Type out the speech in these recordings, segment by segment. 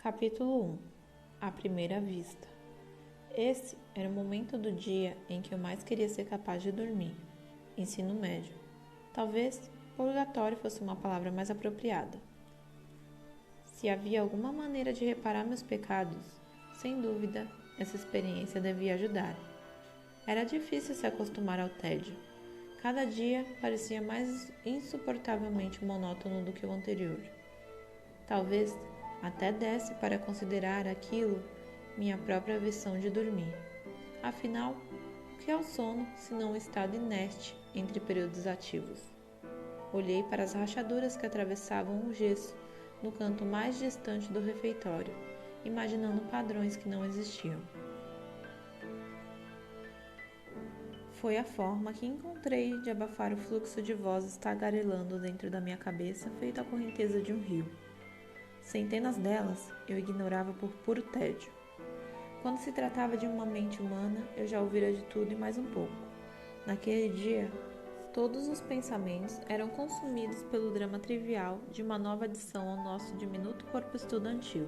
Capítulo 1. À primeira vista. Esse era o momento do dia em que eu mais queria ser capaz de dormir. Ensino médio. Talvez purgatório fosse uma palavra mais apropriada. Se havia alguma maneira de reparar meus pecados, sem dúvida, essa experiência devia ajudar. Era difícil se acostumar ao tédio. Cada dia parecia mais insuportavelmente monótono do que o anterior. Talvez até desse para considerar aquilo minha própria versão de dormir. Afinal, o que é o sono se não um estado inerte entre períodos ativos? Olhei para as rachaduras que atravessavam o gesso no canto mais distante do refeitório, imaginando padrões que não existiam. Foi a forma que encontrei de abafar o fluxo de vozes tagarelando dentro da minha cabeça, feito a correnteza de um rio. Centenas delas eu ignorava por puro tédio. Quando se tratava de uma mente humana, eu já ouvira de tudo e mais um pouco. Naquele dia, todos os pensamentos eram consumidos pelo drama trivial de uma nova adição ao nosso diminuto corpo estudantil.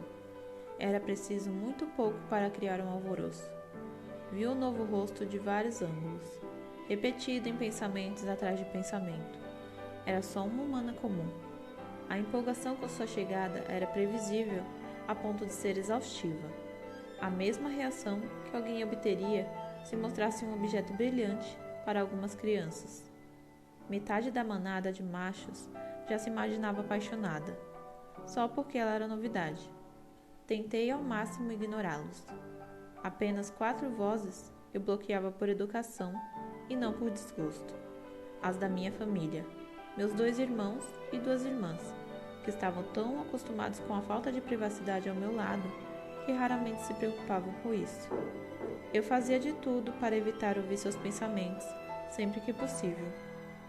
Era preciso muito pouco para criar um alvoroço. Vi o novo rosto de vários ângulos, repetido em pensamentos atrás de pensamento. Era só uma humana comum. A empolgação com sua chegada era previsível a ponto de ser exaustiva. A mesma reação que alguém obteria se mostrasse um objeto brilhante para algumas crianças. Metade da manada de machos já se imaginava apaixonada, só porque ela era novidade. Tentei ao máximo ignorá-los. Apenas 4 vozes eu bloqueava por educação e não por desgosto. As da minha família, meus 2 irmãos e 2 irmãs, que estavam tão acostumados com a falta de privacidade ao meu lado que raramente se preocupavam com isso. Eu fazia de tudo para evitar ouvir seus pensamentos, sempre que possível.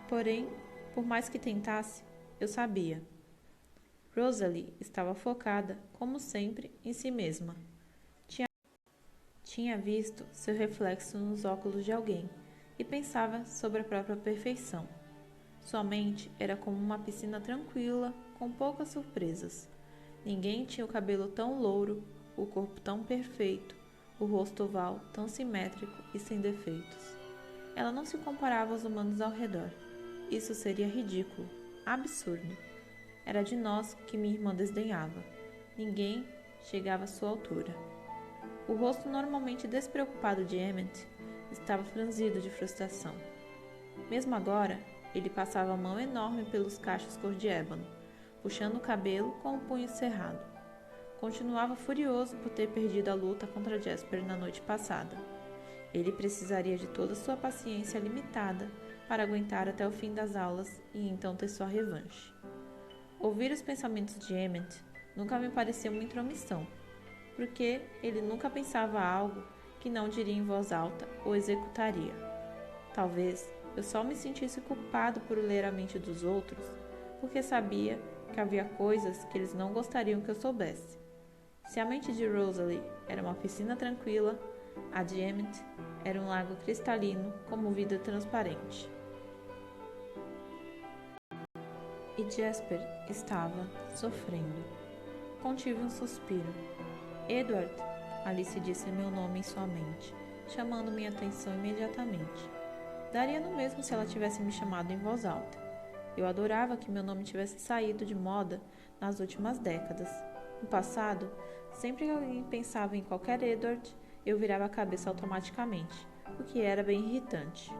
Porém, por mais que tentasse, eu sabia. Rosalie estava focada, como sempre, em si mesma. Tinha visto seu reflexo nos óculos de alguém e pensava sobre a própria perfeição. Sua mente era como uma piscina tranquila, com poucas surpresas. Ninguém tinha o cabelo tão louro, o corpo tão perfeito, o rosto oval tão simétrico e sem defeitos. Ela não se comparava aos humanos ao redor. Isso seria ridículo, absurdo. Era de nós que minha irmã desdenhava. Ninguém chegava à sua altura. O rosto normalmente despreocupado de Emmett estava franzido de frustração. Mesmo agora, ele passava a mão enorme pelos cachos cor de ébano, puxando o cabelo com o punho cerrado. Continuava furioso por ter perdido a luta contra Jasper na noite passada. Ele precisaria de toda sua paciência limitada para aguentar até o fim das aulas e então ter sua revanche. Ouvir os pensamentos de Emmett nunca me pareceu uma intromissão, porque ele nunca pensava algo que não diria em voz alta ou executaria. Talvez eu só me sentisse culpado por ler a mente dos outros, porque sabia que havia coisas que eles não gostariam que eu soubesse. Se a mente de Rosalie era uma piscina tranquila, a de Emmett era um lago cristalino como vidro transparente. E Jasper estava sofrendo. Contive um suspiro. Edward, Alice disse meu nome em sua mente, chamando minha atenção imediatamente. Daria no mesmo se ela tivesse me chamado em voz alta. Eu adorava que meu nome tivesse saído de moda nas últimas décadas. No passado, sempre que alguém pensava em qualquer Edward, eu virava a cabeça automaticamente, o que era bem irritante.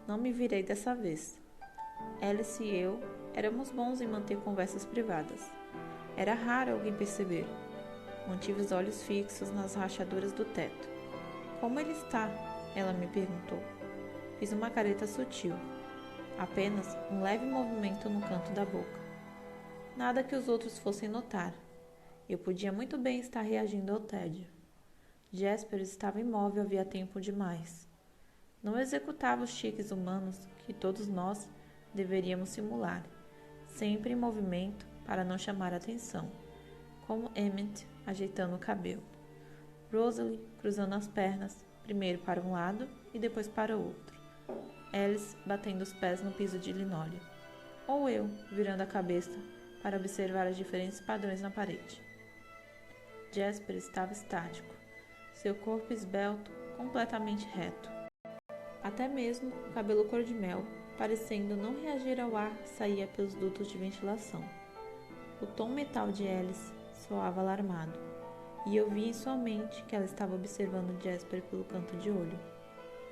Não me virei dessa vez. Alice e eu éramos bons em manter conversas privadas. Era raro alguém perceber. Mantive os olhos fixos nas rachaduras do teto. Como ele está? Ela me perguntou. Fiz uma careta sutil. Apenas um leve movimento no canto da boca. Nada que os outros fossem notar. Eu podia muito bem estar reagindo ao tédio. Jasper estava imóvel havia tempo demais. Não executava os tiques humanos que todos nós deveríamos simular, sempre em movimento para não chamar atenção, como Emmett ajeitando o cabelo, Rosalie cruzando as pernas, primeiro para um lado e depois para o outro, Alice batendo os pés no piso de linóleo, ou eu virando a cabeça para observar os diferentes padrões na parede. Jasper estava estático, seu corpo esbelto, completamente reto. Até mesmo o cabelo cor-de-mel, parecendo não reagir ao ar, saía pelos dutos de ventilação. O tom metal de Alice soava alarmado, e eu vi em sua mente que ela estava observando Jasper pelo canto de olho.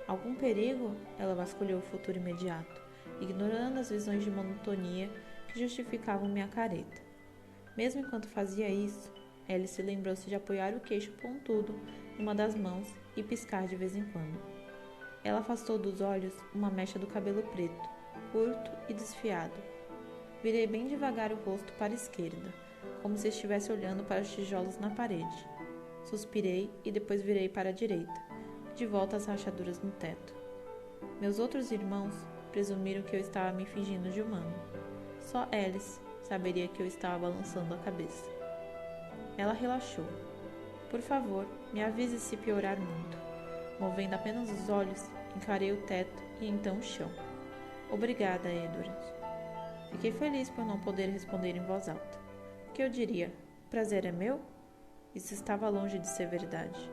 Algum perigo? Ela vasculhou o futuro imediato, ignorando as visões de monotonia que justificavam minha careta. Mesmo enquanto fazia isso, Alice lembrou-se de apoiar o queixo pontudo numa das mãos e piscar de vez em quando. Ela afastou dos olhos uma mecha do cabelo preto, curto e desfiado. Virei bem devagar o rosto para a esquerda, como se estivesse olhando para os tijolos na parede. Suspirei e depois virei para a direita, de volta às rachaduras no teto. Meus outros irmãos presumiram que eu estava me fingindo de humano. Só Alice saberia que eu estava balançando a cabeça. Ela relaxou. Por favor, me avise se piorar muito. Movendo apenas os olhos, encarei o teto e então o chão. Obrigada, Edward. Fiquei feliz por não poder responder em voz alta. O que eu diria? O prazer é meu? Isso estava longe de ser verdade.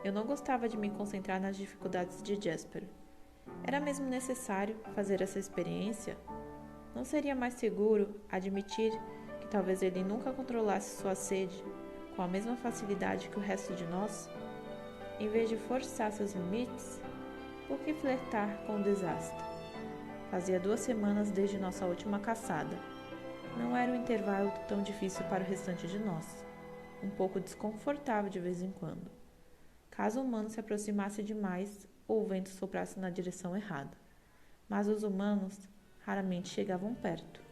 Eu não gostava de me concentrar nas dificuldades de Jasper. Era mesmo necessário fazer essa experiência? Não seria mais seguro admitir que talvez ele nunca controlasse sua sede com a mesma facilidade que o resto de nós? Em vez de forçar seus limites, por que flertar com o desastre? Fazia 2 semanas desde nossa última caçada. Não era um intervalo tão difícil para o restante de nós. Um pouco desconfortável de vez em quando. Caso o humano se aproximasse demais ou o vento soprasse na direção errada. Mas os humanos raramente chegavam perto.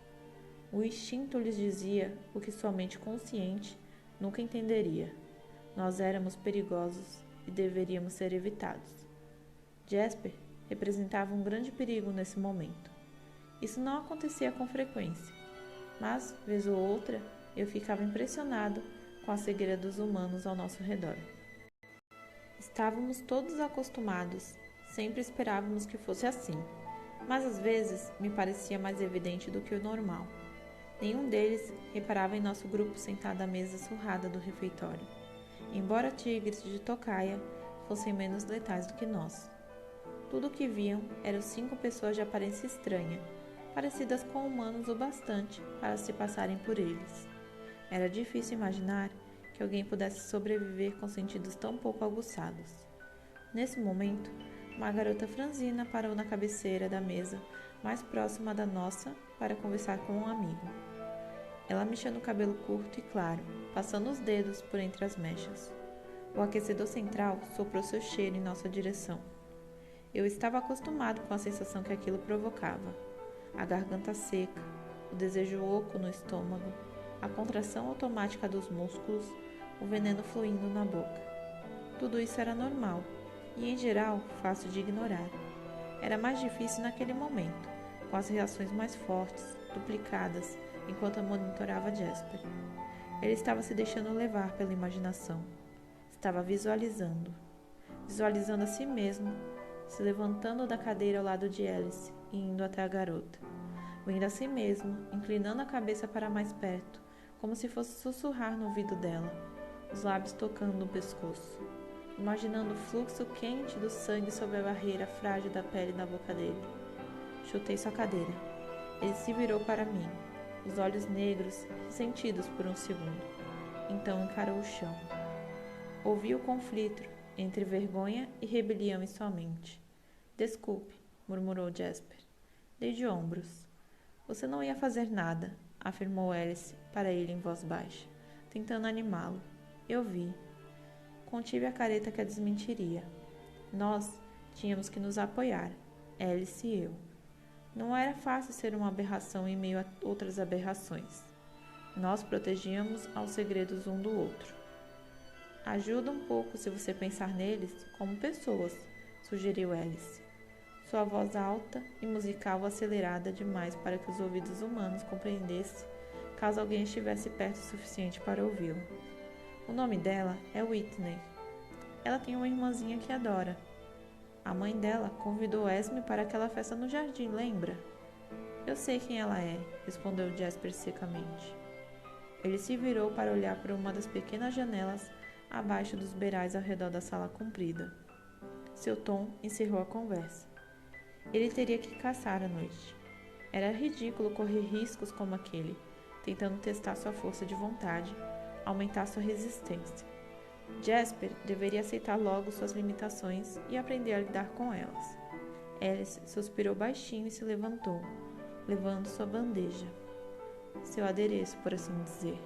O instinto lhes dizia o que sua mente consciente nunca entenderia. Nós éramos perigosos e deveríamos ser evitados. Jasper representava um grande perigo nesse momento. Isso não acontecia com frequência, mas, vez ou outra, eu ficava impressionado com a cegueira dos humanos ao nosso redor. Estávamos todos acostumados, sempre esperávamos que fosse assim, mas às vezes me parecia mais evidente do que o normal. Nenhum deles reparava em nosso grupo sentado à mesa surrada do refeitório, embora tigres de tocaia fossem menos letais do que nós. Tudo o que viam eram 5 pessoas de aparência estranha, parecidas com humanos o bastante para se passarem por eles. Era difícil imaginar que alguém pudesse sobreviver com sentidos tão pouco aguçados. Nesse momento, uma garota franzina parou na cabeceira da mesa mais próxima da nossa para conversar com um amigo. Ela mexia no cabelo curto e claro, passando os dedos por entre as mechas. O aquecedor central soprou seu cheiro em nossa direção. Eu estava acostumado com a sensação que aquilo provocava. A garganta seca, o desejo oco no estômago, a contração automática dos músculos, o veneno fluindo na boca. Tudo isso era normal e, em geral, fácil de ignorar. Era mais difícil naquele momento, com as reações mais fortes, duplicadas, enquanto eu monitorava Jasper. Ele estava se deixando levar pela imaginação. Estava visualizando a si mesmo, se levantando da cadeira ao lado de Alice e indo até a garota. Vendo a si mesmo, inclinando a cabeça para mais perto, como se fosse sussurrar no ouvido dela, os lábios tocando no pescoço, imaginando o fluxo quente do sangue sobre a barreira frágil da pele da boca dele. Chutei sua cadeira. Ele se virou para mim, os olhos negros ressentidos por um segundo. Então encarou o chão. Ouvi o conflito entre vergonha e rebelião em sua mente. Desculpe, murmurou Jasper. Dei de ombros. Você não ia fazer nada, afirmou Alice para ele em voz baixa, tentando animá-lo. Eu vi. Contive a careta que a desmentiria. Nós tínhamos que nos apoiar, Alice e eu. Não era fácil ser uma aberração em meio a outras aberrações. Nós protegíamos aos segredos um do outro. Ajuda um pouco se você pensar neles como pessoas, sugeriu Alice. Sua voz alta e musical acelerada demais para que os ouvidos humanos compreendessem, caso alguém estivesse perto o suficiente para ouvi-lo. O nome dela é Whitney. Ela tem uma irmãzinha que adora. A mãe dela convidou Esme para aquela festa no jardim, lembra? Eu sei quem ela é, respondeu Jasper secamente. Ele se virou para olhar por uma das pequenas janelas abaixo dos beirais ao redor da sala comprida. Seu tom encerrou a conversa. Ele teria que caçar à noite. Era ridículo correr riscos como aquele, tentando testar sua força de vontade, aumentar sua resistência. Jasper deveria aceitar logo suas limitações e aprender a lidar com elas. Alice suspirou baixinho e se levantou, levando sua bandeja, seu adereço, por assim dizer,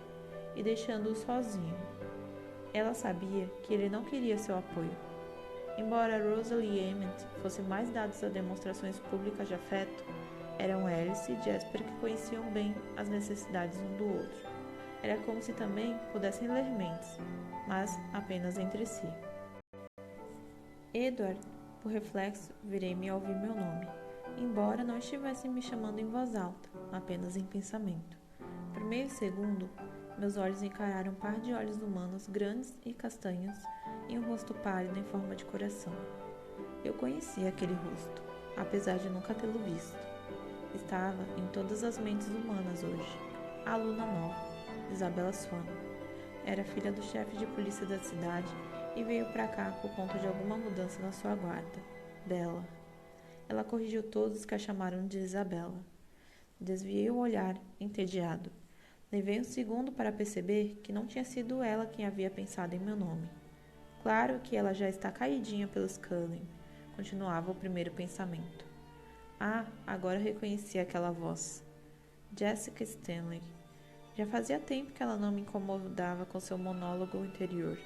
e deixando-o sozinho. Ela sabia que ele não queria seu apoio. Embora Rosalie e Emmett fossem mais dados a demonstrações públicas de afeto, eram Alice e Jasper que conheciam bem as necessidades um do outro. Era como se também pudessem ler mentes, mas apenas entre si. Edward, por reflexo, virei-me a ouvir meu nome, embora não estivesse me chamando em voz alta, apenas em pensamento. Por meio segundo, meus olhos encararam um par de olhos humanos grandes e castanhos e um rosto pálido em forma de coração. Eu conhecia aquele rosto, apesar de nunca tê-lo visto. Estava em todas as mentes humanas hoje. A aluna nova, Isabella Swan. Era filha do chefe de polícia da cidade e veio para cá por conta de alguma mudança na sua guarda. Bella. Ela corrigiu todos que a chamaram de Isabella. Desviei o olhar, entediado. Levei um segundo para perceber que não tinha sido ela quem havia pensado em meu nome. Claro que ela já está caidinha pelos Cullen, continuava o primeiro pensamento. Ah, agora reconheci aquela voz. Jessica Stanley. Já fazia tempo que ela não me incomodava com seu monólogo interior.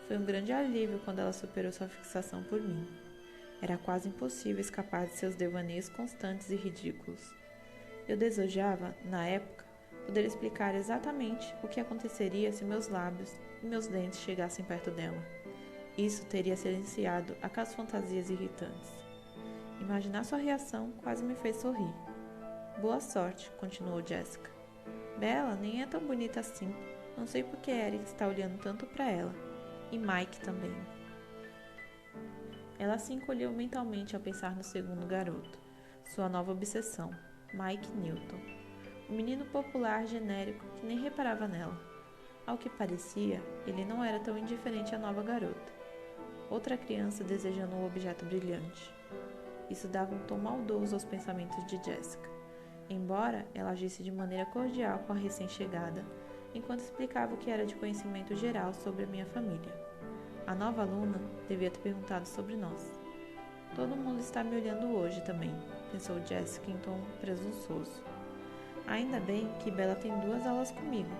Foi um grande alívio quando ela superou sua fixação por mim. Era quase impossível escapar de seus devaneios constantes e ridículos. Eu desejava, na época, poder explicar exatamente o que aconteceria se meus lábios e meus dentes chegassem perto dela. Isso teria silenciado aquelas fantasias irritantes. Imaginar sua reação quase me fez sorrir. Boa sorte, continuou Jessica. Bella nem é tão bonita assim. Não sei por que Eric está olhando tanto para ela. E Mike também. Ela se encolheu mentalmente ao pensar no segundo garoto. Sua nova obsessão, Mike Newton. Um menino popular genérico que nem reparava nela. Ao que parecia, ele não era tão indiferente à nova garota. Outra criança desejando um objeto brilhante. Isso dava um tom maldoso aos pensamentos de Jessica, embora ela agisse de maneira cordial com a recém-chegada, enquanto explicava o que era de conhecimento geral sobre a minha família. A nova aluna devia ter perguntado sobre nós. Todo mundo está me olhando hoje também, pensou Jessica em tom presunçoso. Ainda bem que Bella tem 2 aulas comigo.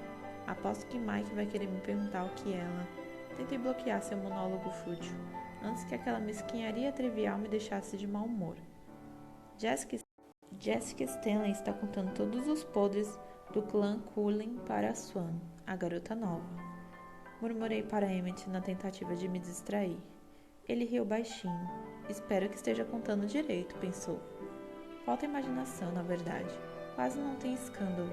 Aposto que Mike vai querer me perguntar o que ela... Tentei bloquear seu monólogo fútil, antes que aquela mesquinharia trivial me deixasse de mau humor. Jessica Stanley está contando todos os podres do clã Cullen para a Swan, a garota nova. Murmurei para Emmett na tentativa de me distrair. Ele riu baixinho. Espero que esteja contando direito, pensou. Falta imaginação, na verdade. Quase não tem escândalo.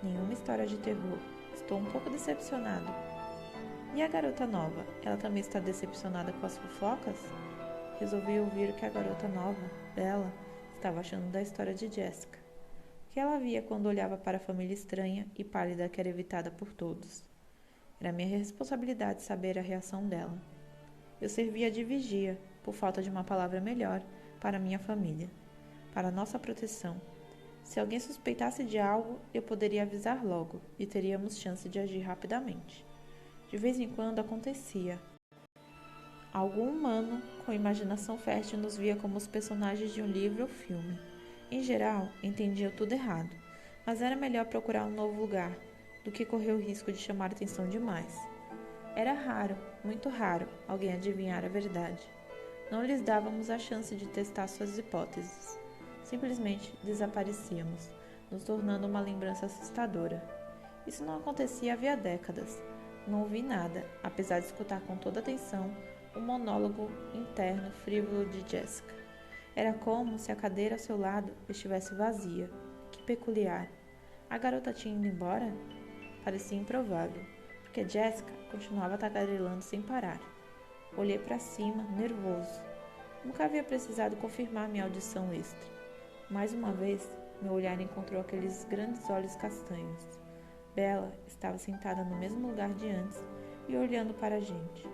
Nenhuma história de terror. Estou um pouco decepcionado. E a garota nova? Ela também está decepcionada com as fofocas? Resolvi ouvir o que a garota nova, Bella, estava achando da história de Jessica. O que ela via quando olhava para a família estranha e pálida que era evitada por todos. Era minha responsabilidade saber a reação dela. Eu servia de vigia, por falta de uma palavra melhor, para minha família, para nossa proteção. Se alguém suspeitasse de algo, eu poderia avisar logo e teríamos chance de agir rapidamente. De vez em quando acontecia. Algum humano com imaginação fértil nos via como os personagens de um livro ou filme. Em geral, entendia tudo errado, mas era melhor procurar um novo lugar do que correr o risco de chamar atenção demais. Era raro, muito raro, alguém adivinhar a verdade. Não lhes dávamos a chance de testar suas hipóteses. Simplesmente desaparecíamos, nos tornando uma lembrança assustadora. Isso não acontecia havia décadas. Não ouvi nada, apesar de escutar com toda atenção o monólogo interno frívolo de Jessica. Era como se a cadeira ao seu lado estivesse vazia. Que peculiar. A garota tinha ido embora? Parecia improvável, porque Jessica continuava tagarelando sem parar. Olhei para cima, nervoso. Nunca havia precisado confirmar minha audição extra. Mais uma vez, meu olhar encontrou aqueles grandes olhos castanhos. Bella estava sentada no mesmo lugar de antes e olhando para a gente.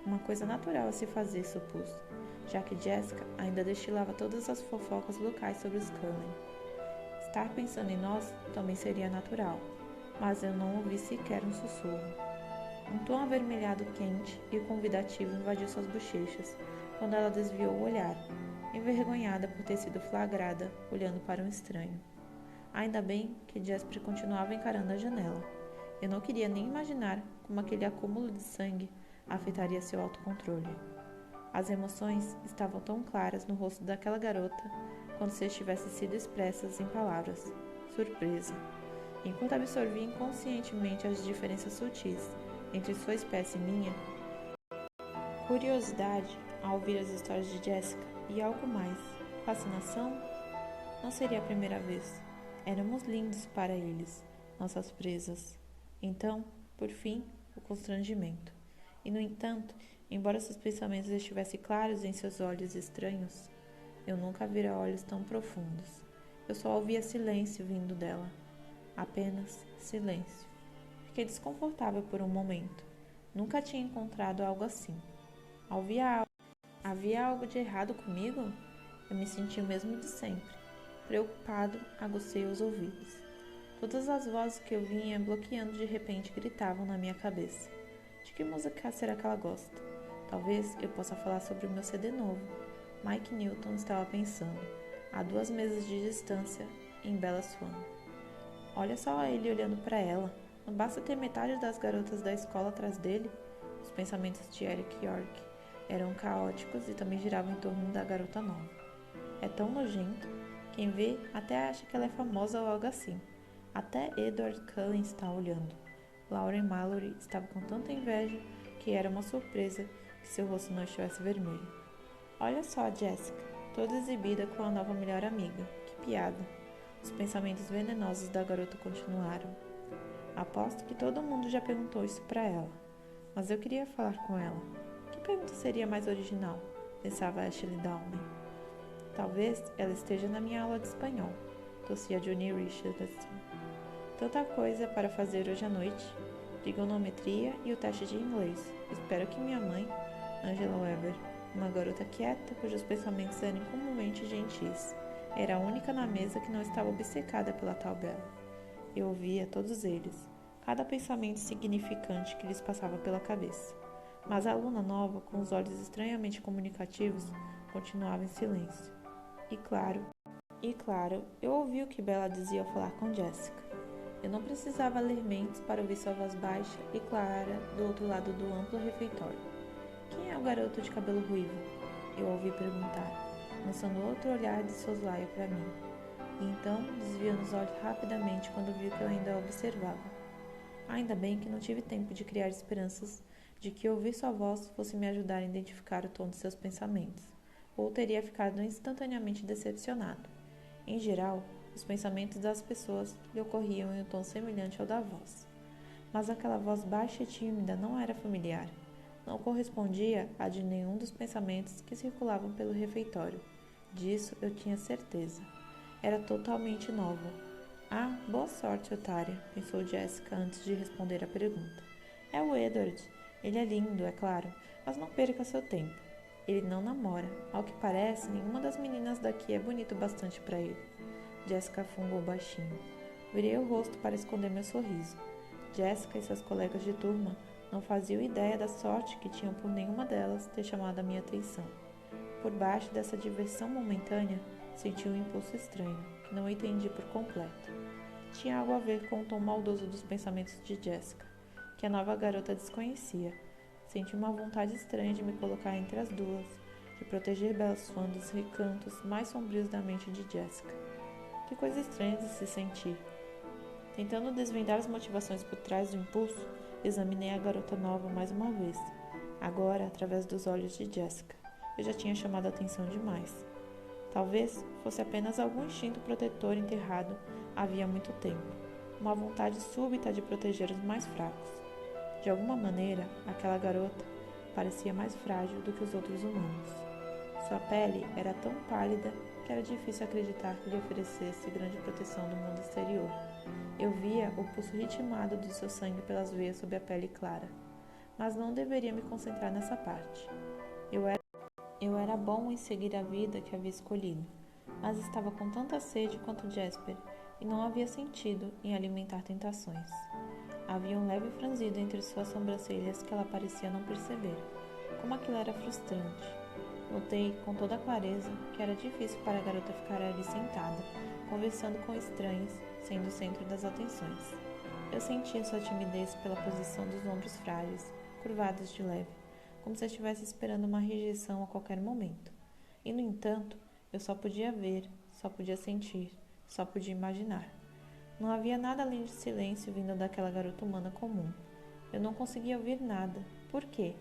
Uma coisa natural a se fazer, supus, já que Jessica ainda destilava todas as fofocas locais sobre os Cullen. Estar pensando em nós também seria natural, mas eu não ouvi sequer um sussurro. Um tom avermelhado quente e convidativo invadiu suas bochechas quando ela desviou o olhar, envergonhada por ter sido flagrada olhando para um estranho. Ainda bem que Jasper continuava encarando a janela. Eu não queria nem imaginar como aquele acúmulo de sangue afetaria seu autocontrole. As emoções estavam tão claras no rosto daquela garota quanto se tivessem sido expressas em palavras. Surpresa. Enquanto absorvia inconscientemente as diferenças sutis entre sua espécie e minha, curiosidade ao ouvir as histórias de Jessica e algo mais. Fascinação? Não seria a primeira vez. Éramos lindos para eles, nossas presas. Então, por fim, o constrangimento. E, no entanto, embora seus pensamentos estivessem claros em seus olhos estranhos, eu nunca vira olhos tão profundos. Eu só ouvia silêncio vindo dela. Apenas silêncio. Fiquei desconfortável por um momento. Nunca tinha encontrado algo assim. Havia algo de errado comigo? Eu me senti o mesmo de sempre. Preocupado, agucei os ouvidos. Todas as vozes que eu vinha bloqueando de repente gritavam na minha cabeça. De que música será que ela gosta? Talvez eu possa falar sobre o meu CD novo. Mike Newton estava pensando, a 2 mesas de distância, em Bella Swan. Olha só ele olhando para ela. Não basta ter metade das garotas da escola atrás dele? Os pensamentos de Eric York eram caóticos e também giravam em torno da garota nova. É tão nojento. Quem vê até acha que ela é famosa ou algo assim. Até Edward Cullen está olhando. Lauren Mallory estava com tanta inveja que era uma surpresa que seu rosto não estivesse vermelho. Olha só, Jessica, toda exibida com a nova melhor amiga. Que piada. Os pensamentos venenosos da garota continuaram. Aposto que todo mundo já perguntou isso para ela. Mas eu queria falar com ela. Que pergunta seria mais original? Pensava Ashley Downey. Talvez ela esteja na minha aula de espanhol, tossia Johnny Richardson. Tanta coisa para fazer hoje à noite. Trigonometria e o teste de inglês. Espero que minha mãe, Angela Weber, uma garota quieta cujos pensamentos eram comumente gentis, era a única na mesa que não estava obcecada pela tal Bella. Eu ouvia todos eles, cada pensamento significante que lhes passava pela cabeça. Mas a aluna nova, com os olhos estranhamente comunicativos, continuava em silêncio. E claro, eu ouvi o que Bella dizia ao falar com Jessica. Eu não precisava ler mentes para ouvir sua voz baixa e clara do outro lado do amplo refeitório. Quem é o garoto de cabelo ruivo? Eu ouvi perguntar, lançando outro olhar de soslaio para mim. E então, desviando os olhos rapidamente quando viu que eu ainda a observava. Ainda bem que não tive tempo de criar esperanças de que ouvir sua voz fosse me ajudar a identificar o tom de seus pensamentos, ou teria ficado instantaneamente decepcionado. Em geral, os pensamentos das pessoas lhe ocorriam em um tom semelhante ao da voz. Mas aquela voz baixa e tímida não era familiar. Não correspondia a de nenhum dos pensamentos que circulavam pelo refeitório. Disso eu tinha certeza. Era totalmente nova. Ah, boa sorte, otária, pensou Jessica antes de responder a pergunta. É o Edward. Ele é lindo, é claro, mas não perca seu tempo. Ele não namora. Ao que parece, nenhuma das meninas daqui é bonito bastante para ele. Jessica fungou baixinho. Virei o rosto para esconder meu sorriso. Jessica e seus colegas de turma não faziam ideia da sorte que tinham por nenhuma delas ter chamado a minha atenção. Por baixo dessa diversão momentânea, senti um impulso estranho, que não entendi por completo. Tinha algo a ver com o tom maldoso dos pensamentos de Jessica, que a nova garota desconhecia. Senti uma vontade estranha de me colocar entre as duas, de proteger Bella Swan dos recantos mais sombrios da mente de Jessica. Que coisa estranha de se sentir. Tentando desvendar as motivações por trás do impulso, examinei a garota nova mais uma vez, agora através dos olhos de Jessica. Eu já tinha chamado a atenção demais. Talvez fosse apenas algum instinto protetor enterrado havia muito tempo, uma vontade súbita de proteger os mais fracos. De alguma maneira, aquela garota parecia mais frágil do que os outros humanos. Sua pele era tão pálida que era difícil acreditar que lhe oferecesse grande proteção do mundo exterior. Eu via o pulso ritmado de seu sangue pelas veias sob a pele clara, mas não deveria me concentrar nessa parte. Eu era bom em seguir a vida que havia escolhido, mas estava com tanta sede quanto Jasper e não havia sentido em alimentar tentações. Havia um leve franzido entre suas sobrancelhas que ela parecia não perceber. Como aquilo era frustrante. Notei com toda clareza que era difícil para a garota ficar ali sentada, conversando com estranhos, sendo o centro das atenções. Eu sentia sua timidez pela posição dos ombros frágeis, curvados de leve, como se estivesse esperando uma rejeição a qualquer momento. E, no entanto, eu só podia ver, só podia sentir, só podia imaginar. Não havia nada além de silêncio vindo daquela garota humana comum. Eu não conseguia ouvir nada. Por quê?